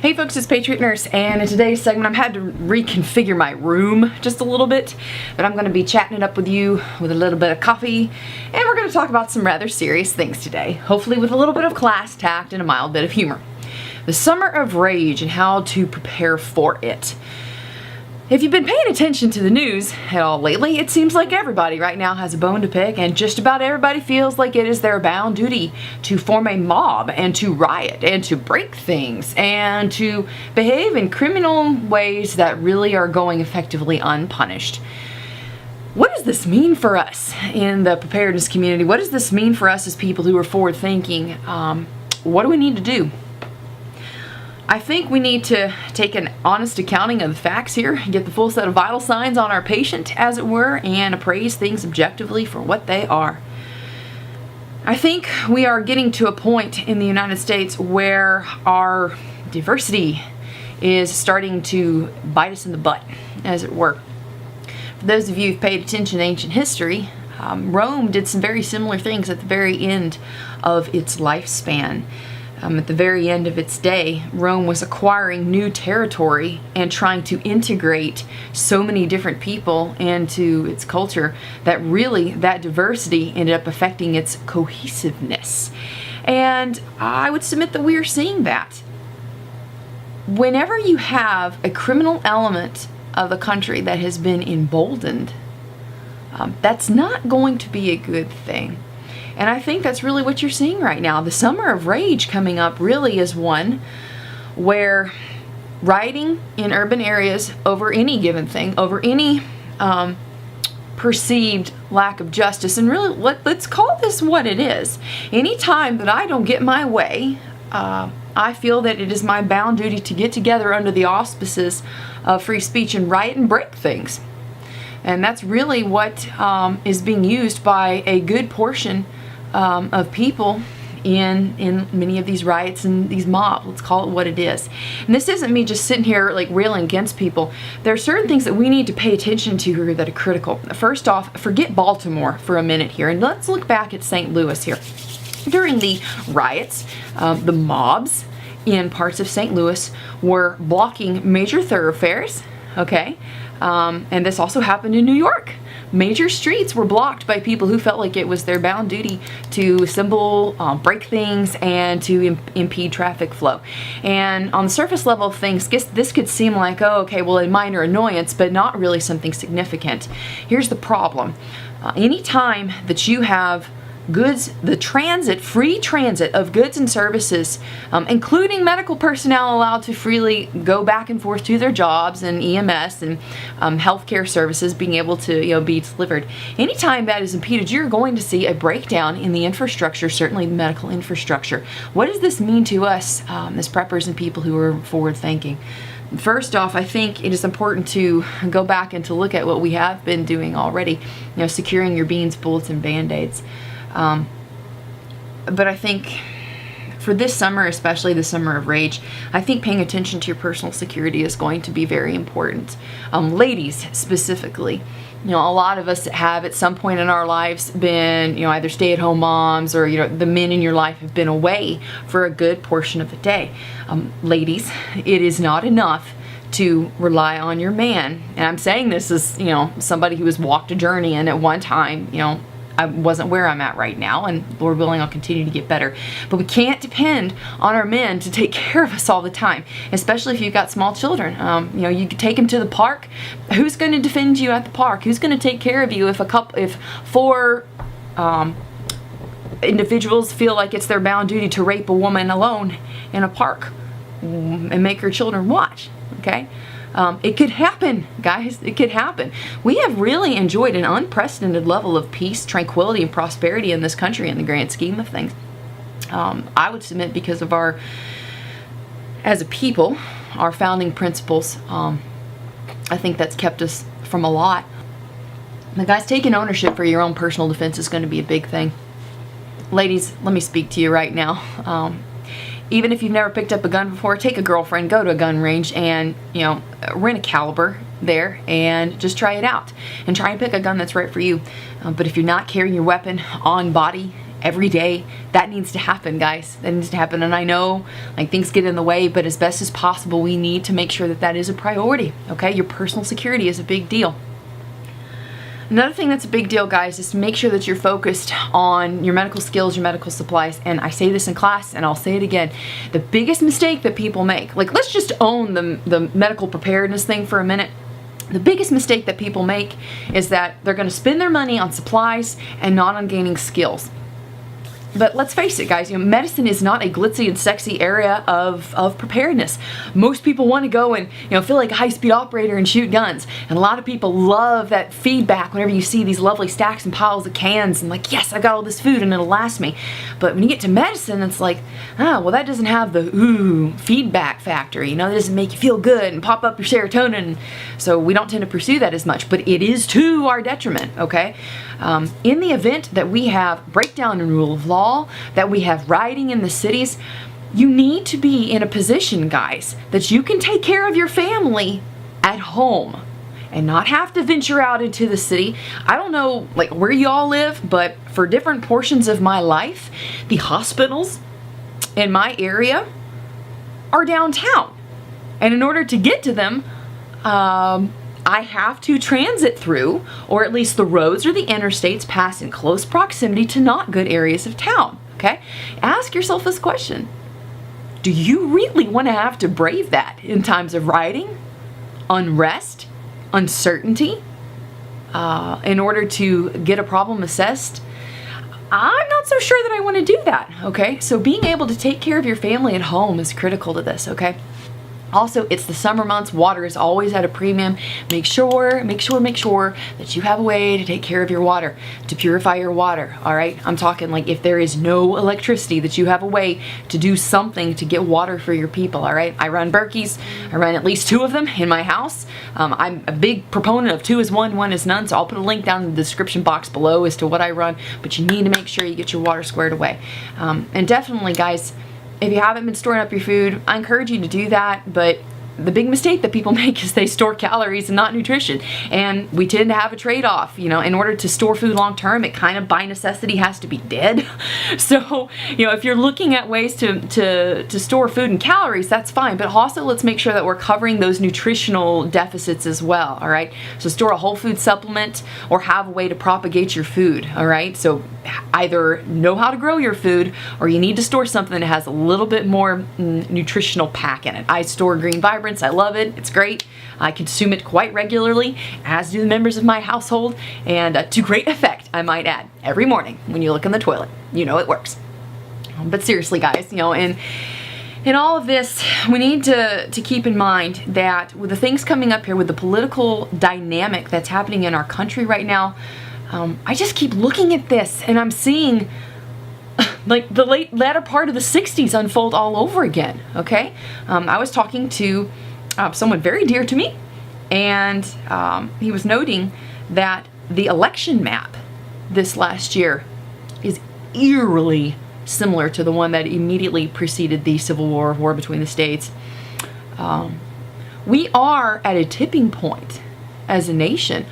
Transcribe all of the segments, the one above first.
Hey folks, it's PatriotNurse, and in today's segment I've had to reconfigure my room just a little bit, but I'm going to be chatting it up with you with a little bit of coffee, and we're going to talk about some rather serious things today, hopefully with a little bit of class, tact, and a mild bit of humor. The summer of rage and how to prepare for it. If you've been paying attention to the news at all lately, it seems like everybody right now has a bone to pick, and just about everybody feels like it is their bound duty to form a mob and to riot and to break things and to behave in criminal ways that really are going effectively unpunished. What does this mean for us in the preparedness community? What does this mean for us as people who are forward thinking? What do we need to do? I think we need to take an honest accounting of the facts here, get the full set of vital signs on our patient, as it were, and appraise things objectively for what they are. I think we are getting to a point in the United States where our diversity is starting to bite us in the butt, as it were. For those of you who've paid attention to ancient history, Rome did some very similar things at the very end of its lifespan. At the very end of its day, Rome was acquiring new territory and trying to integrate so many different people into its culture that really that diversity ended up affecting its cohesiveness. And I would submit that we are seeing that. Whenever you have a criminal element of a country that has been emboldened, that's not going to be a good thing. And I think that's really what you're seeing right now. The summer of rage coming up really is one where rioting in urban areas over any given thing, over any perceived lack of justice, and really let's call this what it is. Anytime that I don't get my way, I feel that it is my bound duty to get together under the auspices of free speech and riot and break things. And that's really what is being used by a good portion of people in many of these riots and these mobs. Let's call it what it is. And this isn't me just sitting here like railing against people. There are certain things that we need to pay attention to here that are critical. First off, forget Baltimore for a minute here, and let's look back at St. Louis here. During the riots, the mobs in parts of St. Louis were blocking major thoroughfares, okay? And this also happened in New York. Major streets were blocked by people who felt like it was their bound duty to assemble, break things, and to impede traffic flow. And on the surface level of things, this could seem like, oh, okay, well, a minor annoyance, but not really something significant. Here's the problem. Anytime that you have goods, free transit of goods and services, including medical personnel allowed to freely go back and forth to their jobs, and EMS and healthcare services being able to be delivered. Anytime that is impeded, you're going to see a breakdown in the infrastructure, certainly the medical infrastructure. What does this mean to us as preppers and people who are forward thinking? First off, I think it is important to go back and to look at what we have been doing already, securing your beans, bullets, and Band-Aids. But I think for this summer, especially the summer of rage, I think paying attention to your personal security is going to be very important. Ladies specifically, a lot of us have at some point in our lives been, either stay-at-home moms or, the men in your life have been away for a good portion of the day. Ladies, it is not enough to rely on your man. And I'm saying this as, somebody who has walked a journey, and at one time, I wasn't where I'm at right now, and Lord willing, I'll continue to get better. But we can't depend on our men to take care of us all the time, especially if you've got small children. You could take them to the park. Who's going to defend you at the park? Who's going to take care of you if four individuals feel like it's their bound duty to rape a woman alone in a park and make her children watch? Okay? It could happen, guys. It could happen. We have really enjoyed an unprecedented level of peace, tranquility, and prosperity in this country in the grand scheme of things. I would submit because of as a people, our founding principles. I think that's kept us from a lot. Now, guys, taking ownership for your own personal defense is going to be a big thing. Ladies, let me speak to you right now. Even if you've never picked up a gun before, take a girlfriend, go to a gun range, and rent a caliber there and just try it out and try and pick a gun that's right for you. But if you're not carrying your weapon on body every day. That needs to happen, guys. That needs to happen. And I know like things get in the way, but as best as possible, we need to make sure that that is a priority. Okay, your personal security is a big deal. Another thing that's a big deal, guys, is to make sure that you're focused on your medical skills, your medical supplies. And I say this in class, and I'll say it again. The biggest mistake that people make, like let's just own the medical preparedness thing for a minute. The biggest mistake that people make is that they're going to spend their money on supplies and not on gaining skills. But let's face it, guys, medicine is not a glitzy and sexy area of preparedness. Most people want to go and, feel like a high-speed operator and shoot guns. And a lot of people love that feedback whenever you see these lovely stacks and piles of cans and like, yes, I got all this food and it'll last me. But when you get to medicine, it's like, well, that doesn't have the feedback factor. That doesn't make you feel good and pop up your serotonin. So we don't tend to pursue that as much, but it is to our detriment, okay? In the event that we have breakdown in rule of law, that we have rioting in the cities, you need to be in a position, guys, that you can take care of your family at home and not have to venture out into the city. I don't know like where you all live, but for different portions of my life, the hospitals in my area are downtown. And in order to get to them, I have to transit through, or at least the roads or the interstates pass in close proximity to not good areas of town, okay? Ask yourself this question. Do you really want to have to brave that in times of rioting, unrest, uncertainty, in order to get a problem assessed? I'm not so sure that I want to do that, okay? So being able to take care of your family at home is critical to this, okay? Also, it's the summer months. Water is always at a premium. Make sure that you have a way to take care of your water, to purify your water, all right? I'm talking like if there is no electricity, that you have a way to do something to get water for your people, all right? I run Berkeys. I run at least 2 of them in my house. I'm a big proponent of 2 is 1, 1 is none, so I'll put a link down in the description box below as to what I run, but you need to make sure you get your water squared away. And definitely, guys, if you haven't been storing up your food, I encourage you to do that, but the big mistake that people make is they store calories and not nutrition. And we tend to have a trade-off, in order to store food long term, it kind of by necessity has to be dead. So, if you're looking at ways to store food and calories, that's fine. But also let's make sure that we're covering those nutritional deficits as well, all right? So store a whole food supplement or have a way to propagate your food, all right? So either know how to grow your food or you need to store something that has a little bit more nutritional pack in it. I store Green Vibrance. I love it. It's great. I consume it quite regularly, as do the members of my household, and to great effect, I might add, every morning when you look in the toilet. It works. But seriously, guys, in all of this, we need to keep in mind that with the things coming up here, with the political dynamic that's happening in our country right now, I just keep looking at this and I'm seeing like the latter part of the 60s unfold all over again, okay? I was talking to someone very dear to me, and he was noting that the election map this last year is eerily similar to the one that immediately preceded the Civil War between the states. We are at a tipping point as a nation.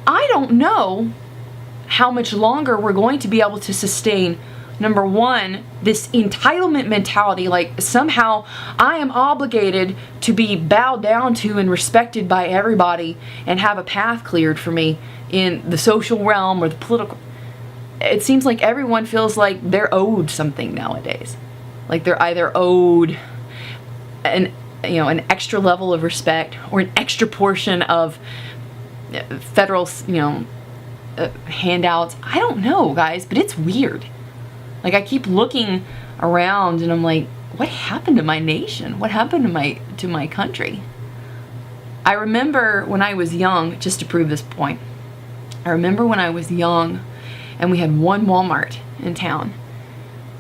I don't know how much longer we're going to be able to sustain, number one, this entitlement mentality, like somehow I am obligated to be bowed down to and respected by everybody and have a path cleared for me in the social realm or the political. It seems like everyone feels like they're owed something nowadays. Like they're either owed an extra level of respect or an extra portion of federal, handouts. I don't know, guys, but it's weird. Like I keep looking around and I'm like, what happened to my nation? What happened to my country? I remember when I was young, just to prove this point, I remember when I was young and we had one Walmart in town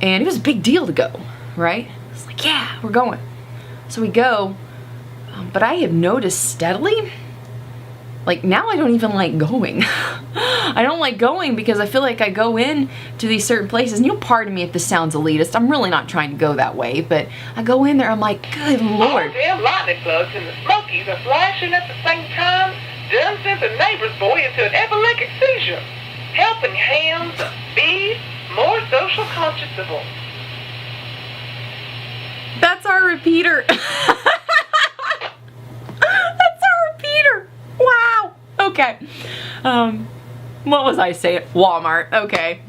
and it was a big deal to go, right? It's like, yeah, we're going. So we go, but I have noticed steadily, like now I don't even like going. I don't like going because I feel like I go in to these certain places, and pardon me if this sounds elitist, I'm really not trying to go that way, but I go in there, I'm like, good Lord. All damn lightning plugs and the Smokies are flashing at the same time, done sent the neighbor's boy into an epileptic seizure. Helping hands, beef, more social conscious-able. That's our repeater. That's our repeater. Wow. Okay. What was I saying? Walmart. Okay.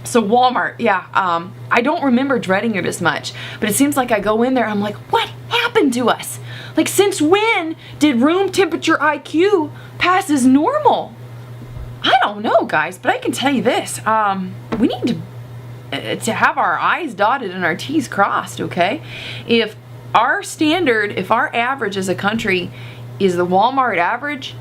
So Walmart, yeah, I don't remember dreading it as much, but it seems like I go in there, I'm like, what happened to us? Like, since when did room temperature IQ pass as normal? I don't know, guys, but I can tell you this, we need to have our I's dotted and our T's crossed, okay? If our standard, if our average as a country is the Walmart average,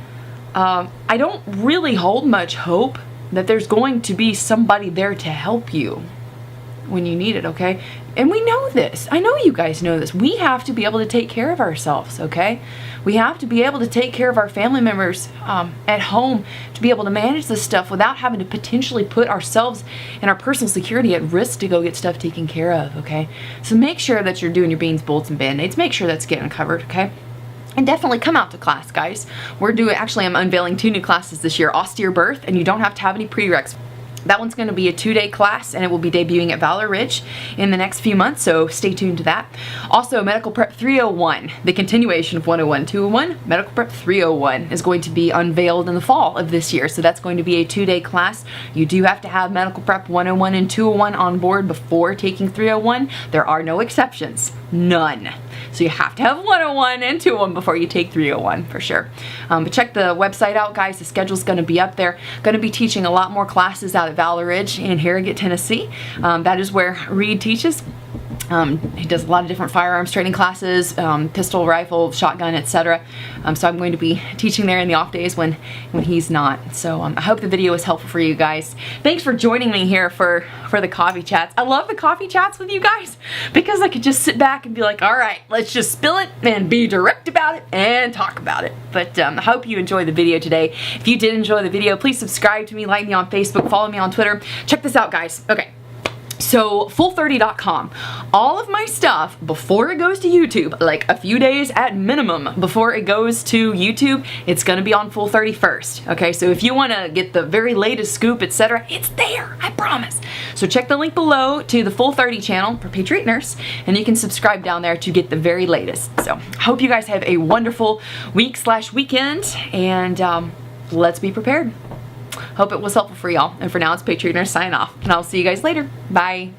I don't really hold much hope that there's going to be somebody there to help you when you need it, okay? And we know this. I know you guys know this. We have to be able to take care of ourselves, okay? We have to be able to take care of our family members at home to be able to manage this stuff without having to potentially put ourselves and our personal security at risk to go get stuff taken care of, okay? So make sure that you're doing your beans, bolts, and band-aids. Make sure that's getting covered, okay? And definitely come out to class, guys. I'm unveiling 2 new classes this year, Austere Birth, and you don't have to have any prereqs. That one's going to be a 2-day class, and it will be debuting at Valor Ridge in the next few months, so stay tuned to that. Also, Medical Prep 301, the continuation of 101-201, Medical Prep 301 is going to be unveiled in the fall of this year, so that's going to be a 2-day class. You do have to have Medical Prep 101 and 201 on board before taking 301. There are no exceptions. None. So you have to have 101 and 201 before you take 301 for sure. But check the website out, guys. The schedule's going to be up there. Going to be teaching a lot more classes out at Valor Ridge in Harrogate, Tennessee. That is where Reed teaches. He does a lot of different firearms training classes, pistol, rifle, shotgun, etc. So I'm going to be teaching there in the off days when he's not. So I hope the video was helpful for you guys. Thanks for joining me here for the coffee chats. I love the coffee chats with you guys because I could just sit back and be like, all right, let's just spill it and be direct about it and talk about it. But I hope you enjoyed the video today. If you did enjoy the video, please subscribe to me, like me on Facebook, follow me on Twitter. Check this out, guys. Okay. So full30.com, all of my stuff before it goes to YouTube, like a few days at minimum before it goes to YouTube, it's gonna be on Full30 first. Okay, so if you want to get the very latest scoop, etc., it's there, I promise. So check the link below to the Full30 channel for Patriot Nurse, and you can subscribe down there to get the very latest. So I hope you guys have a wonderful week/weekend, and let's be prepared. Hope it was helpful for y'all. And for now, it's Patriot Nurse signing off. And I'll see you guys later. Bye.